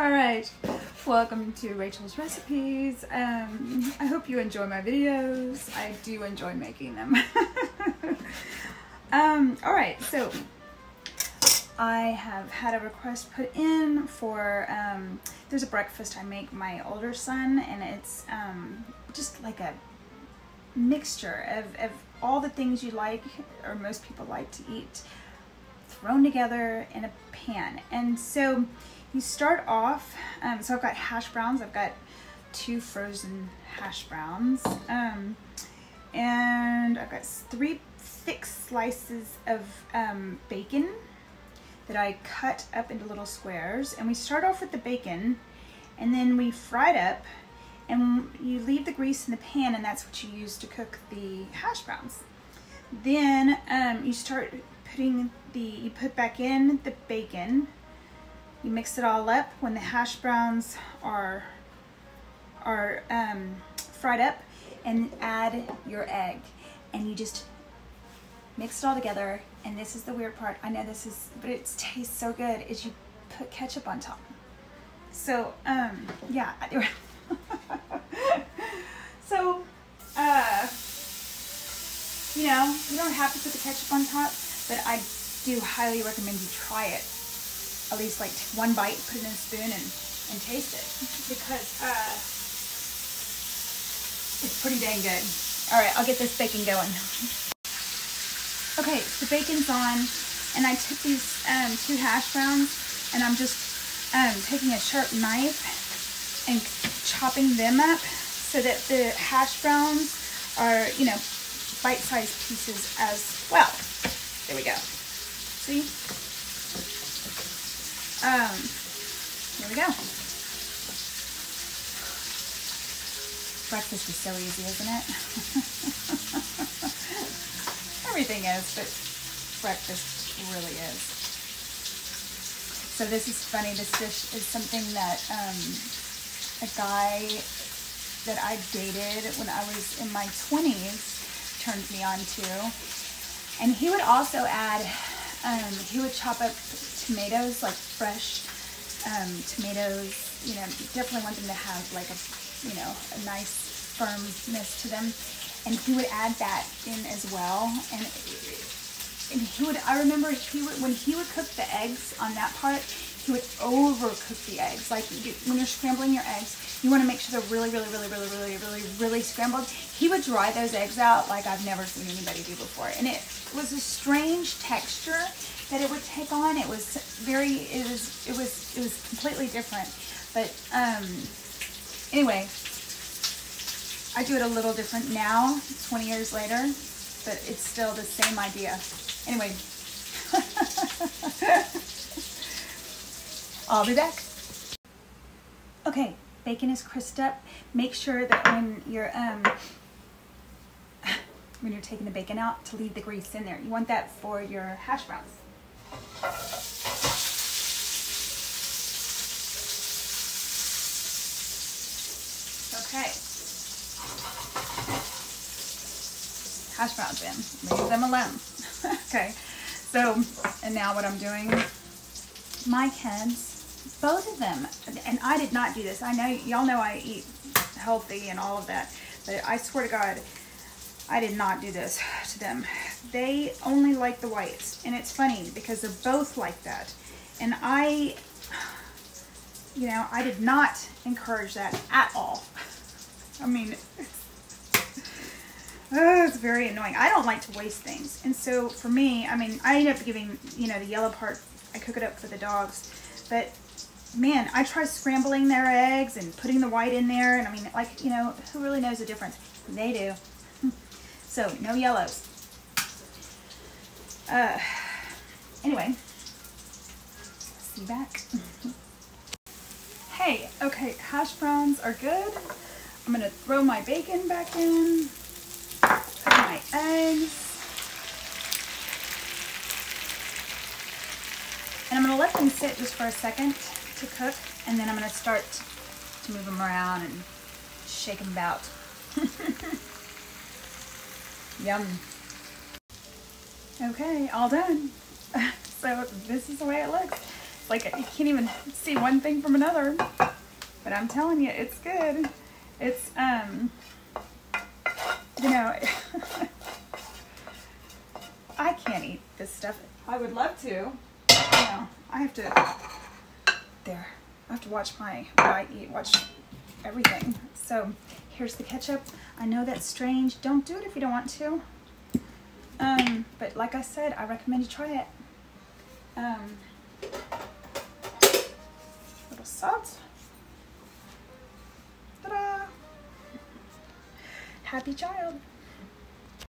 Alright, welcome to Rachel's Recipes. I hope you enjoy my videos. I do enjoy making them. Alright, so I have had a request put in for, there's a breakfast I make my older son, and it's just like a mixture of all the things you like, or most people like to eat, thrown together in a pan. And so you start off, so I've got hash browns. I've got 2 frozen hash browns, and I've got 3 thick slices of bacon that I cut up into little squares. And we start off with the bacon, and then we fry it up, and you leave the grease in the pan, and that's what you use to cook the hash browns. Then you start putting you put back in the bacon. You mix it all up. When the hash browns are fried up, and add your egg, and you just mix it all together. And this is the weird part. I know this is, but it tastes so good. Is you put ketchup on top. So yeah. So you know, you don't have to put the ketchup on top, but I do highly recommend you try it. At least like one bite, put it in a spoon and taste it, because it's pretty dang good. All right, I'll get this bacon going. Okay, the bacon's on, and I took these 2 hash browns, and I'm just taking a sharp knife and chopping them up so that the hash browns are, you know, bite-sized pieces as well. There we go. See? Here we go. Breakfast is so easy, isn't it? Everything is, but breakfast really is. So this is funny. This dish is something that a guy that I dated when I was in my 20s turned me on to. And he would also add, he would chop up tomatoes, like fresh tomatoes. You know, definitely want them to have like a, you know, a nice firmness to them. And he would add that in as well. And he would, I remember when he would cook the eggs on that part, he would overcook the eggs. Like when you're scrambling your eggs, you want to make sure they're really scrambled. He would dry those eggs out like I've never seen anybody do before. And it was a strange texture that it would take on. It was very, it was completely different. But anyway, I do it a little different now, 20 years later, but it's still the same idea. Anyway, I'll be back. Okay, bacon is crisped up. Make sure that when you're taking the bacon out, to leave the grease in there. You want that for your hash browns. Okay. Hash browns in. Leave them alone. Okay. So, and now what I'm doing, my kids, both of them, and I did not do this. I know, y'all know I eat healthy and all of that, but I swear to God, I did not do this to them. They only like the whites, and it's funny because they're both like that. And I, you know, I did not encourage that at all. I mean, it's very annoying. I don't like to waste things. And so for me, I mean, I end up giving, you know, the yellow part, I cook it up for the dogs. But man, I try scrambling their eggs and putting the white in there. And I mean, like, you know, who really knows the difference? They do. So no yellows. Anyway, see you back. Hey, okay, hash browns are good. I'm gonna throw my bacon back in, put my eggs, and I'm gonna let them sit just for a second to cook, and then I'm gonna start to move them around and shake them about. Yum. Okay, all done. So this is the way it looks. like you can't even see one thing from another. But I'm telling you, it's good. It's, you know, I can't eat this stuff. I would love to. You know, I have to, there. I have to watch what I eat, watch everything. So here's the ketchup. I know that's strange. Don't do it if you don't want to. But like I said, I recommend you try it. Little salt. Ta-da! Happy child.